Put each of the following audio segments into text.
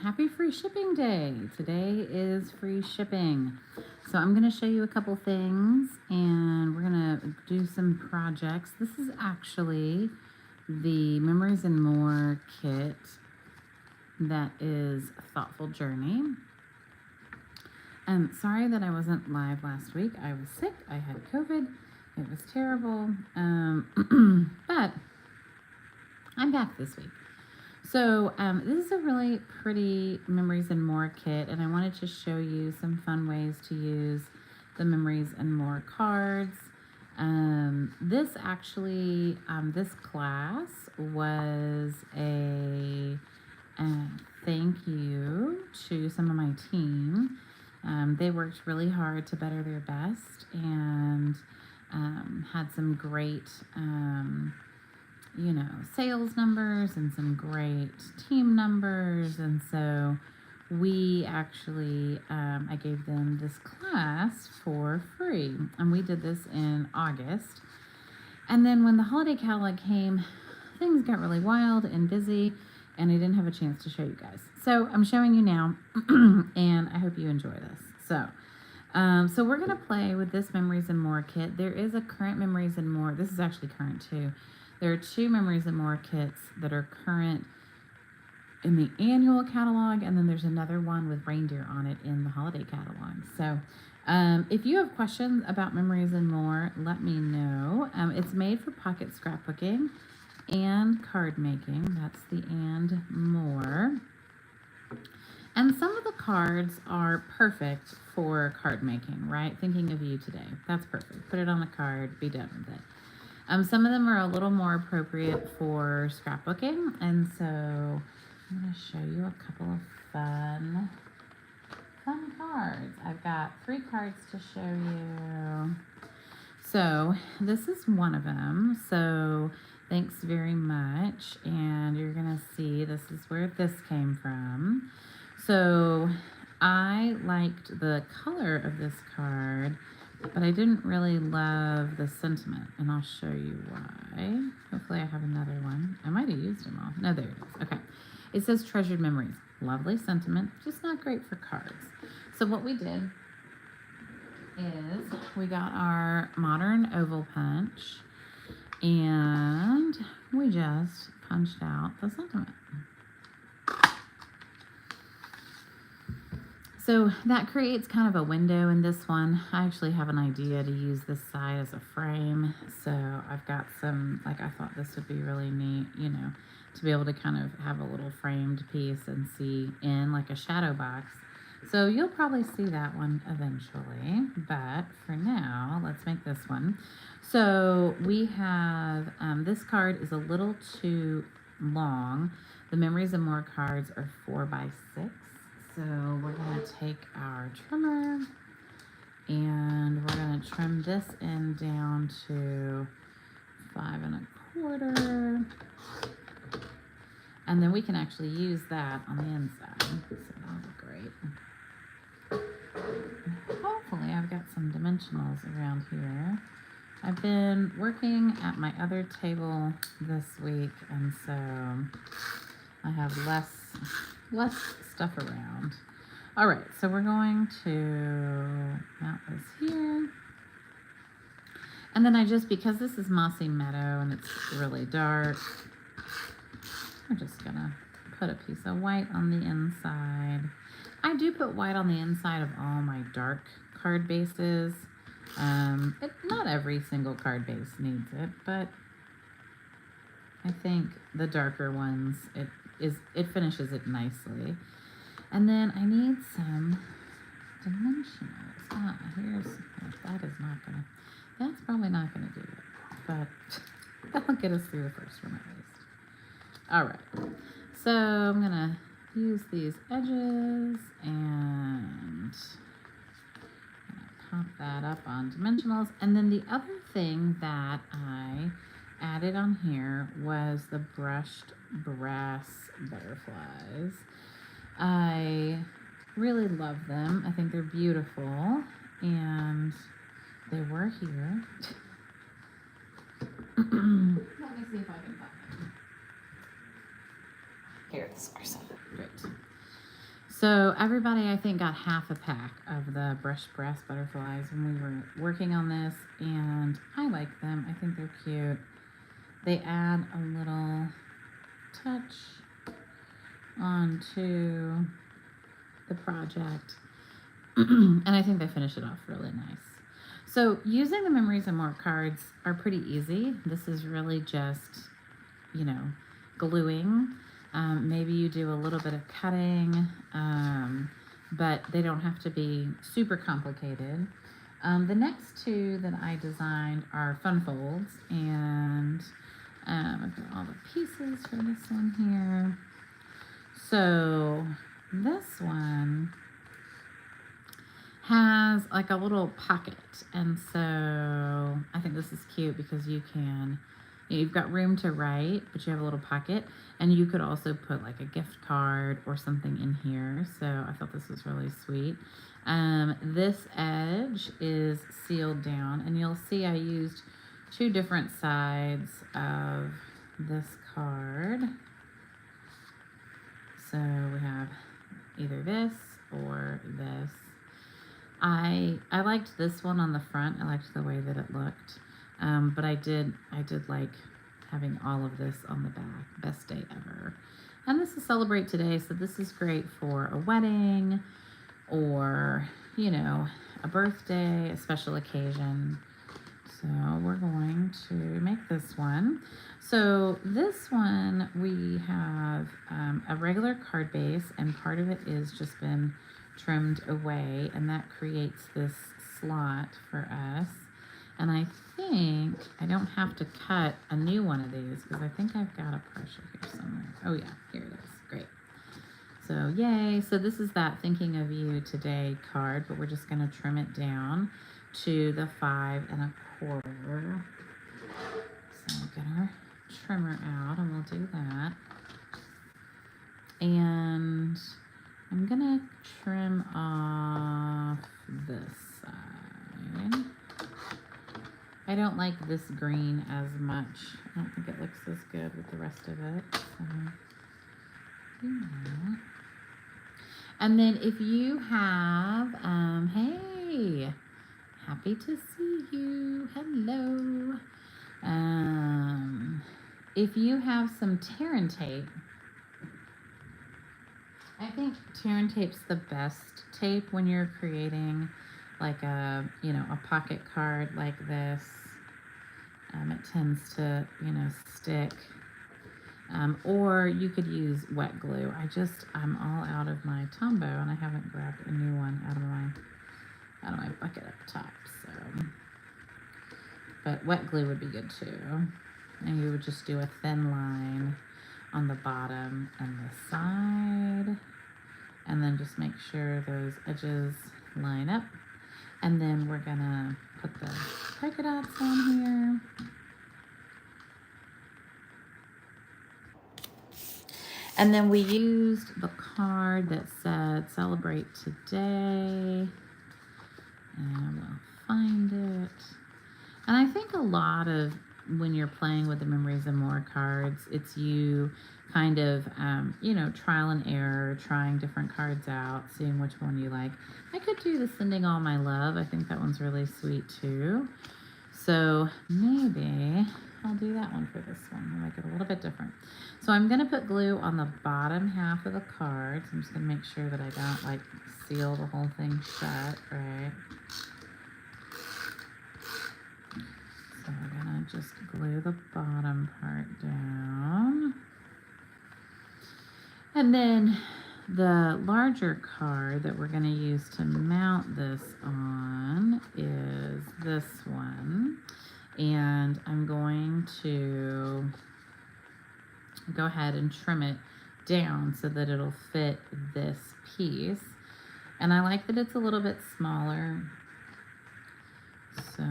Happy free shipping day. Today is free shipping. So I'm going to show you a couple things and we're going to do some projects. This is actually the Memories and More kit that is Thoughtful Journey. Sorry that I wasn't live last week. I was sick. I had COVID. It was terrible. But I'm back this week. So this is a really pretty Memories and More kit, and I wanted to show you some fun ways to use the Memories and More cards. This actually, this class was a thank you to some of my team. They worked really hard to better their best and had some great sales numbers and some great team numbers. And so we actually, I gave them this class for free. And we did this in August. And then when the holiday catalog came, things got really wild and busy, and I didn't have a chance to show you guys. So I'm showing you now, and I hope you enjoy this. So we're going to play with this Memories and More kit. There is a current Memories and More. This is actually current too. There are two Memories and More kits that are current in the annual catalog, and then there's another one with reindeer on it in the holiday catalog. So if you have questions about Memories and More, let me know. It's made for pocket scrapbooking and card making. That's the and more. And some of the cards are perfect for card making, right? Thinking of you today. That's perfect. Put it on a card, be done with it. Some of them are a little more appropriate for scrapbooking, and so I'm going to show you a couple of fun cards. I've got 3 cards to show you. So this is one of them. So thanks very much, and you're going to see this is where this came from. So I liked the color of this card, but I didn't really love the sentiment, and I'll show you why. Hopefully I have another one. I might have used them all. No, there it is. Okay. It says treasured memories. Lovely sentiment, just not great for cards. So what we did is we got our modern oval punch, and we just punched out the sentiment. So that creates kind of a window in this one. I actually have an idea to use this side as a frame. So I've got some, I thought this would be really neat, to be able to kind of have a little framed piece and see in like a shadow box. So you'll probably see that one eventually, but for now, let's make this one. So we have, this card is a little too long. The Memories and More cards are 4x6. So we're going to take our trimmer and we're going to trim this end down to 5 1/4. And then we can actually use that on the inside. So that'll be great. Hopefully I've got some dimensionals around here. I've been working at my other table this week, and so I have less stuff around. All right, so we're going to mount this here. And then because this is Mossy Meadow and it's really dark, we're just gonna put a piece of white on the inside. I do put white on the inside of all my dark card bases. Not every single card base needs it, but I think the darker ones, it finishes it nicely. And then I need some dimensionals. That's probably not gonna do it, but that'll get us through the first one at least. All right, so I'm gonna use these edges and pop that up on dimensionals. And then the other thing that I added on here was the brushed brass butterflies. I really love them. I think they're beautiful, and they were here. Let me see if I can find them. Here, this are some. Great. So everybody, I think, got half a pack of the brushed brass butterflies when we were working on this, and I like them. I think they're cute. They add a little touch onto the project, and I think they finish it off really nice. So using the Memories and More cards are pretty easy. This is really just, you know, gluing. Maybe you do a little bit of cutting, but they don't have to be super complicated. The next two that I designed are fun folds, and I've got all the pieces for this one here. So this one has like a little pocket, and so I think this is cute because you've got room to write, but you have a little pocket, and you could also put like a gift card or something in here. So I thought this was really sweet. This edge is sealed down, and you'll see I used two different sides of this card. So we have either this or this. I liked this one on the front. I liked the way that it looked. But I did like having all of this on the back. Best day ever. And this is Celebrate Today, so this is great for a wedding or, you know, a birthday, a special occasion. So we're going to make this one. So this one, we have a regular card base, and part of it is just been trimmed away, and that creates this slot for us. And I think I don't have to cut a new one of these because I think I've got a partial here somewhere. Oh yeah, here it is. Great. So yay. So this is that Thinking of You Today card, but we're just going to trim it down to the 5 1/4. So we'll get our trimmer out and we'll do that. And I'm gonna trim off this side. I don't like this green as much. I don't think it looks as good with the rest of it. So do that. And then if you have, hey, happy to see you. Hello. If you have some tear and tape, I think tear and tape's the best tape when you're creating like a pocket card like this. It tends to, stick. Or you could use wet glue. I'm all out of my Tombow and I haven't grabbed a new one out of my bucket up top. So, but wet glue would be good too. And you would just do a thin line on the bottom and the side, and then just make sure those edges line up. And then we're gonna put the polka dots on here. And then we used the card that said Celebrate Today, and we'll find it. And I think a lot of when you're playing with the Memories and More cards, it's you kind of, trial and error, trying different cards out, seeing which one you like. I could do the Sending All My Love. I think that one's really sweet too. So maybe I'll do that one for this one. I'll make it a little bit different. So I'm going to put glue on the bottom half of the cards. I'm just going to make sure that I don't seal the whole thing shut, right? So we're going to just glue the bottom part down. And then the larger card that we're going to use to mount this on is this one. And I'm going to go ahead and trim it down so that it'll fit this piece. And I like that it's a little bit smaller, so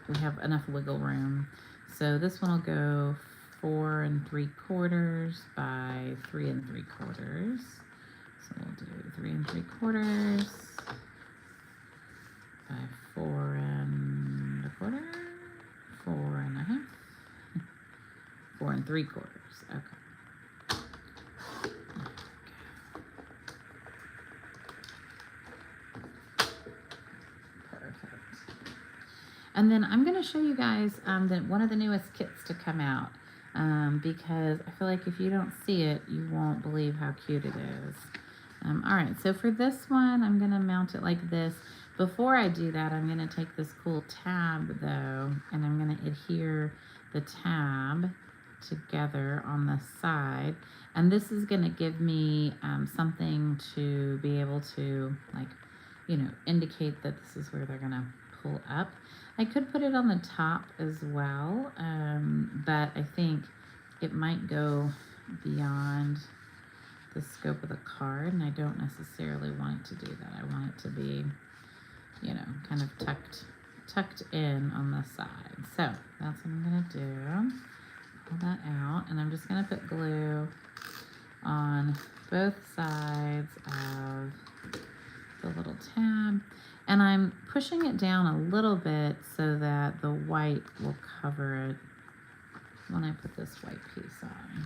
we have enough wiggle room. So this one will go 4 3/4 by 3 3/4. So we'll do 3 3/4 by 4 1/4, 4 1/2, 4 3/4. Okay. And then I'm going to show you guys one of the newest kits to come out, because I feel like if you don't see it, you won't believe how cute it is. All right, so for this one, I'm going to mount it like this. Before I do that, I'm going to take this cool tab, though, and I'm going to adhere the tab together on the side. And this is going to give me something to be able to, like, you know, indicate that this is where they're going to pull up. I could put it on the top as well, but I think it might go beyond the scope of the card, and I don't necessarily want it to do that. I want it to be, you know, kind of tucked in on the side. So that's what I'm gonna do. Pull that out, and I'm just gonna put glue on both sides of the little tab, and I'm pushing it down a little bit so that the white will cover it when I put this white piece on.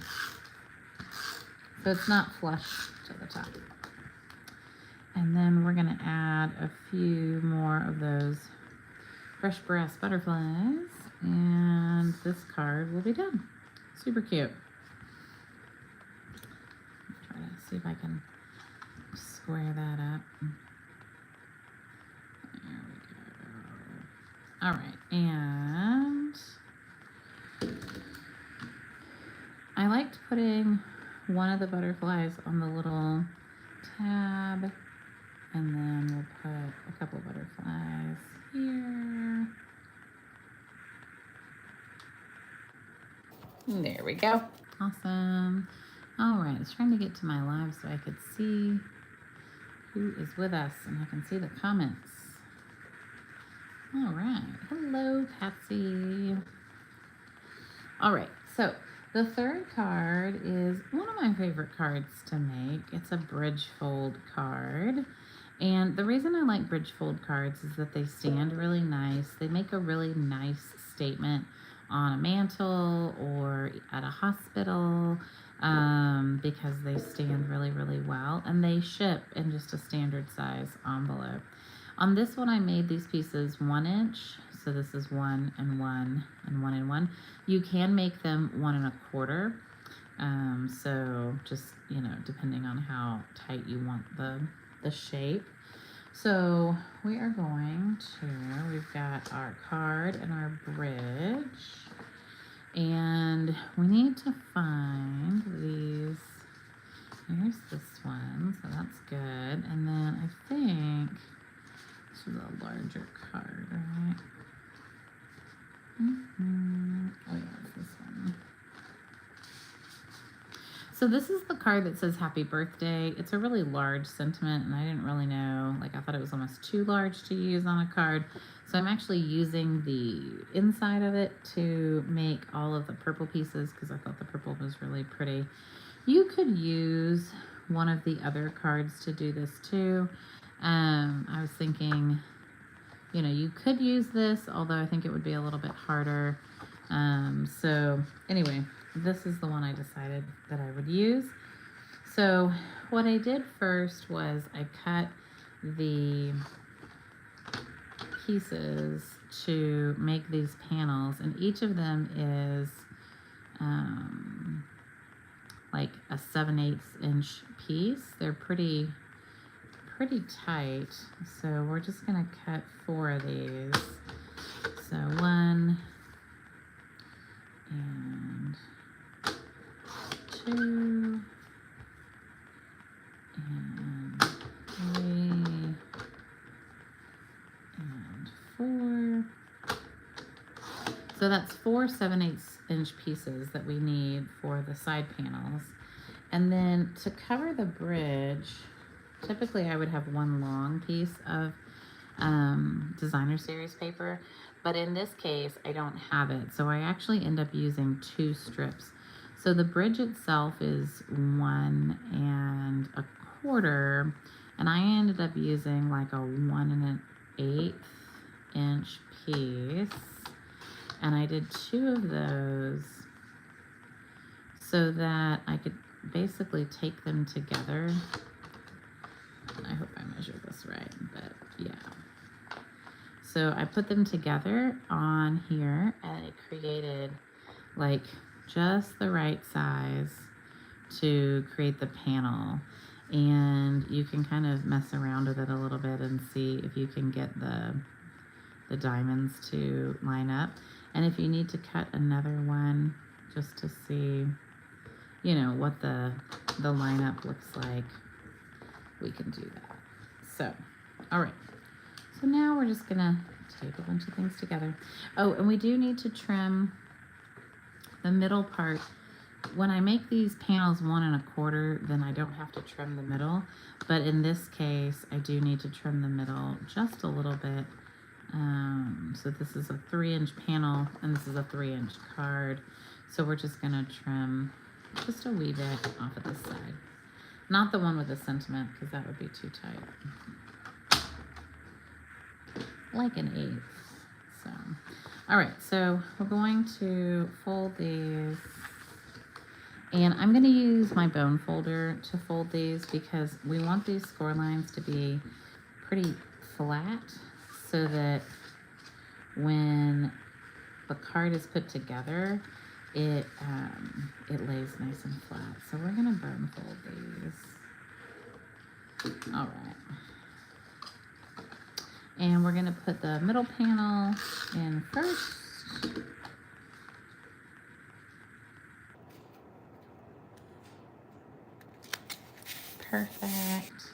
So it's not flush to the top. And then we're gonna add a few more of those fresh brass butterflies, and this card will be done. Super cute. Try to see if I can square that up. There we go. All right, and I liked putting one of the butterflies on the little tab, and then we'll put a couple butterflies here. There we go. Awesome. All right, I was trying to get to my live so I could see who is with us, and I can see the comments. All right. Hello, Patsy. All right, so the third card is one of my favorite cards to make. It's a bridge fold card. And the reason I like bridge fold cards is that they stand really nice. They make a really nice statement on a mantle or at a hospital, because they stand really, really well. And they ship in just a standard size envelope. On this one, I made these pieces 1 inch. So this is 1 and 1 and 1 and 1. You can make them 1 1/4. So just, you know, depending on how tight you want the shape. So we are going to, we've got our card and our bridge, and we need to find these. Here's this one, so that's good. And then I think this is a larger card, right? Oh yeah, it's this one. So this is the card that says happy birthday. It's a really large sentiment, and I didn't really know, like I thought it was almost too large to use on a card. So I'm actually using the inside of it to make all of the purple pieces because I thought the purple was really pretty. You could use one of the other cards to do this too. I was thinking, you know, you could use this, although I think it would be a little bit harder. So anyway, this is the one I decided that I would use. So what I did first was I cut the pieces to make these panels, and each of them is like a 7/8 inch piece. They're pretty tight, so we're just gonna cut 4 of these. So 1 and 2 and 3 and 4. So that's 4 7/8 inch pieces that we need for the side panels. And then to cover the bridge, typically I would have 1 long piece of designer series paper, but in this case I don't have it, so I actually end up using 2 strips. So the bridge itself is 1 1/4, and I ended up using like a 1 1/8 inch piece, and I did 2 of those so that I could basically take them together. I hope I measured this right, but yeah. so I put them together on here, and it created like just the right size to create the panel. And you can kind of mess around with it a little bit and see if you can get the diamonds to line up. And if you need to cut another one just to see, you know, what the lineup looks like, we can do that. So, all right. So now we're just gonna tape a bunch of things together. Oh, and we do need to trim the middle part. When I make these panels 1 1/4, then I don't have to trim the middle. But in this case, I do need to trim the middle just a little bit. So this is a 3-inch panel, and this is a 3-inch card. So we're just gonna trim just a wee bit off of this side. Not the one with the sentiment, because that would be too tight. Like an 1/8. So, all right, so we're going to fold these. And I'm going to use my bone folder to fold these because we want these score lines to be pretty flat so that when the card is put together, it lays nice and flat. So we're going to bone fold these. All right. And we're going to put the middle panel in first. Perfect.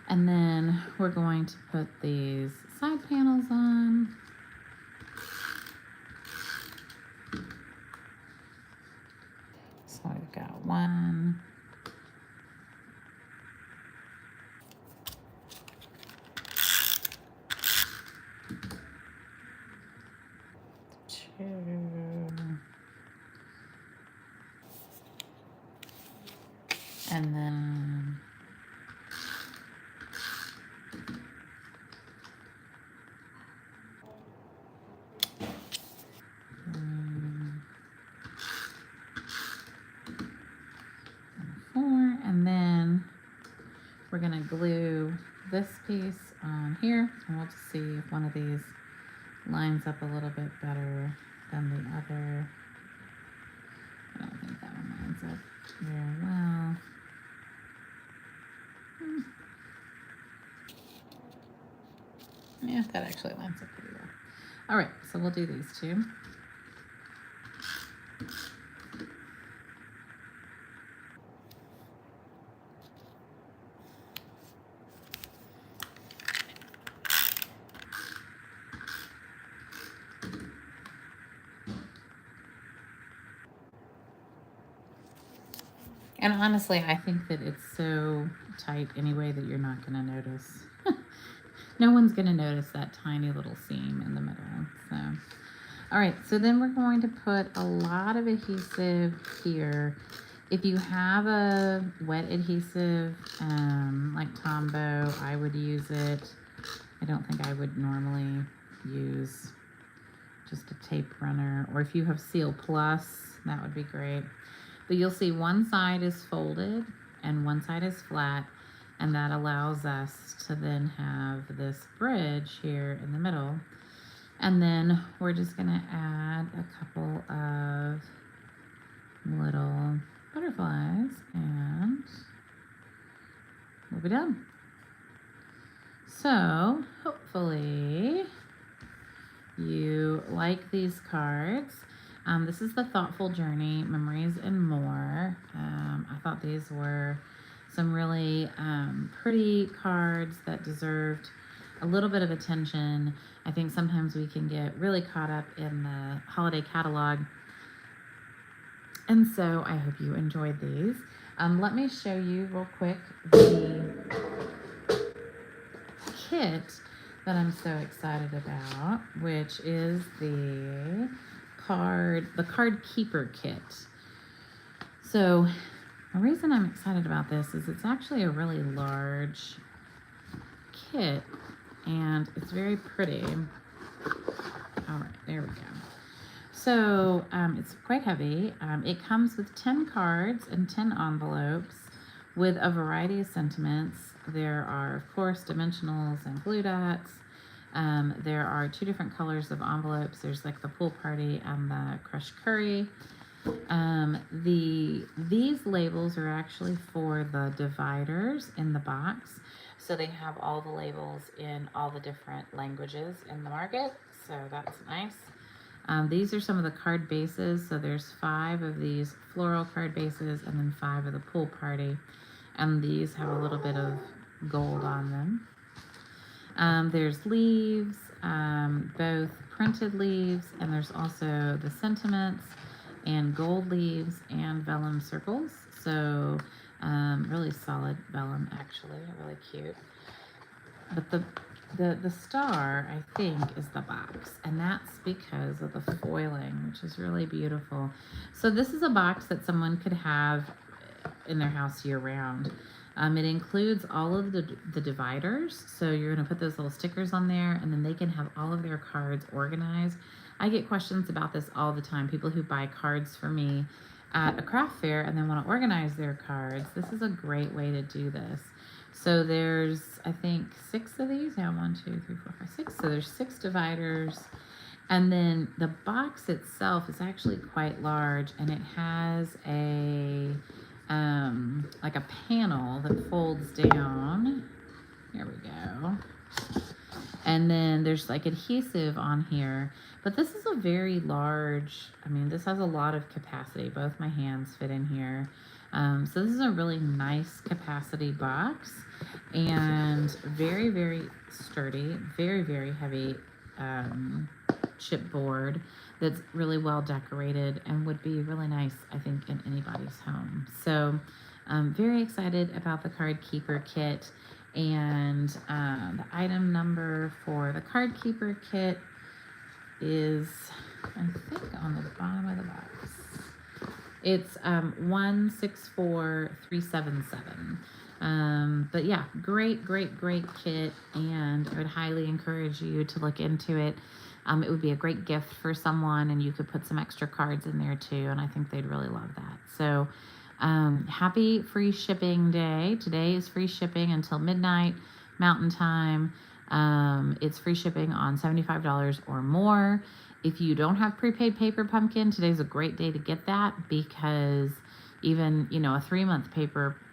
And then we're going to put these side panels on. So we've got 1, 2, and then 4, and then we're going to glue this piece on here, and we'll just see if one of these lines up a little bit better than the other. I don't think that one lines up very well. Yeah, that actually lines up pretty well. All right, so we'll do these two. And honestly, I think that it's so tight anyway that you're not going to notice. No one's going to notice that tiny little seam in the middle. So, all right, so then we're going to put a lot of adhesive here. If you have a wet adhesive, like Tombow, I would use it. I don't think I would normally use just a tape runner. Or if you have Seal Plus, that would be great. But you'll see one side is folded and one side is flat, and that allows us to then have this bridge here in the middle. And then we're just gonna add a couple of little butterflies and we'll be done. So hopefully you like these cards. This is the Thoughtful Journey, Memories and More. I thought these were some really pretty cards that deserved a little bit of attention. I think sometimes we can get really caught up in the holiday catalog. And so I hope you enjoyed these. Let me show you real quick the kit that I'm so excited about, which is the Card Keeper Kit. So the reason I'm excited about this is it's actually a really large kit and it's very pretty. All right, there we go. So it's quite heavy. It comes with 10 cards and 10 envelopes with a variety of sentiments. There are, of course, dimensionals and glue dots. There are two different colors of envelopes. There's like the pool party and the crushed curry. These labels are actually for the dividers in the box. So they have all the labels in all the different languages in the market. So that's nice. These are some of the card bases. So there's 5 of these floral card bases and then 5 of the pool party. And these have a little bit of gold on them. There's leaves, both printed leaves, and there's also the sentiments and gold leaves and vellum circles. So really solid vellum, actually, really cute. But the star, I think, is the box, and that's because of the foiling, which is really beautiful. So this is a box that someone could have in their house year round. It includes all of the dividers, so you're going to put those little stickers on there, and then they can have all of their cards organized. I get questions about this all the time. People who buy cards for me at a craft fair and then want to organize their cards. This is a great way to do this. So there's, I think, 6 of these. Yeah, 1, 2, 3, 4, 5, 6. So there's 6 dividers. And then the box itself is actually quite large, and it has a like a panel that folds down. Here we go. And then there's like adhesive on here, but this is a very large, I mean, this has a lot of capacity. Both my hands fit in here. So this is a really nice capacity box, and very, very sturdy, very, very heavy chipboard that's really well decorated and would be really nice, I think, in anybody's home. So I'm very excited about the Card Keeper kit. And the item number for the Card Keeper kit is, I think, on the bottom of the box. It's 164377. But yeah, great kit, and I would highly encourage you to look into it. It would be a great gift for someone, and you could put some extra cards in there too, and I think they'd really love that. So happy free shipping day. Today is free shipping until midnight Mountain Time. It's free shipping on $75 or more. If you don't have prepaid paper pumpkin, today's a great day to get that, because even, you know, a 3-month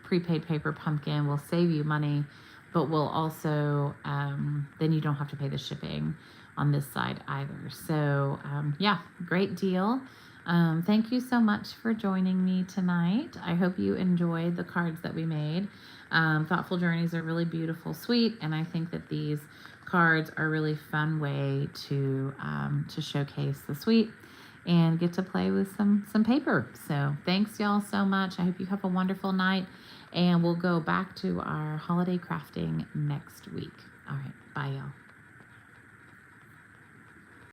prepaid paper pumpkin will save you money, but will also, then you don't have to pay the shipping on this side either. So yeah, great deal. Thank you so much for joining me tonight. I hope you enjoyed the cards that we made. Thoughtful Journeys are really beautiful, sweet, and I think that these cards are a really fun way to showcase the sweet and get to play with some paper. So thanks y'all so much. I hope you have a wonderful night, and we'll go back to our holiday crafting next week. All right, bye y'all.